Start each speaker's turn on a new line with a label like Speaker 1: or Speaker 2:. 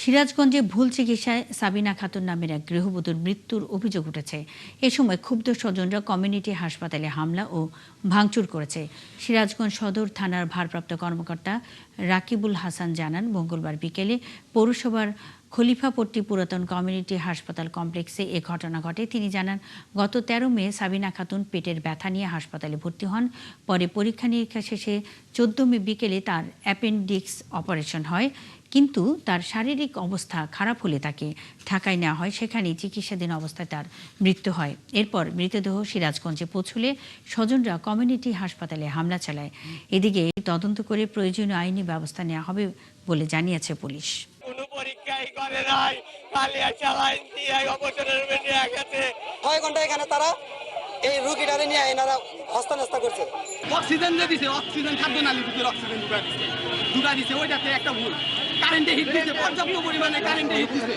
Speaker 1: সিরাজগঞ্জে ভুল চিকিৎসায় সাবিনা খাতুন নামের এক গৃহবধূর মৃত্যুর অভিযোগ উঠেছে। এ সময় ক্ষুব্ধ স্বজনরা কমিউনিটি হাসপাতালে হামলা ও ভাঙচুর করেছে। সিরাজগঞ্জ সদর থানার ভারপ্রাপ্ত কর্মকর্তা রাকিবুল হাসান জানান, মঙ্গলবার বিকেলে পৌরসভার খলিফাপট্টি পুরাতন কমিউনিটি হাসপাতাল কমপ্লেক্সে এ ঘটনা ঘটে। তিনি জানান, গত ১৩ মে সাবিনা খাতুন পেটের ব্যথা নিয়ে হাসপাতালে ভর্তি হন। পরে পরীক্ষা নিরীক্ষা শেষে ১৪ মে বিকেলে তার অ্যাপেন্ডিক্স অপারেশন হয়, কিন্তু তার শারীরিক অবস্থা খারাপ হলে তাকে ঢাকায় নেওয়া হয়। সেখানেই চিকিৎসাধীন অবস্থায় তার মৃত্যু হয়। এরপর মৃতদেহ সিরাজগঞ্জে পৌঁছলে স্বজনরা কমিউনিটি হাসপাতালে হামলা চালায়। এদিকে তদন্ত করে প্রয়োজনীয় আইনি ব্যবস্থা নেওয়া হবে বলে জানিয়েছে পুলিশ।
Speaker 2: কোনো পরীক্ষাই করে নাই, খালি চালাইন দিয়ে অবসরের বেশি গেছে।
Speaker 3: 6 ঘন্টা এখানে তারা এই রোগীটারে নিয়ে এনারা হস্তান্তর করছে।
Speaker 4: অক্সিজেন যে দিছে, অক্সিজেন খাদ্য নালীর ভিতরে অক্সিজেন ঢুকা দিছে ওইটাতে একটা ভুল। কারেন্টে হিট দিছে, পর্যাপ্ত পরিমাণে কারেন্টে হিট দিছে।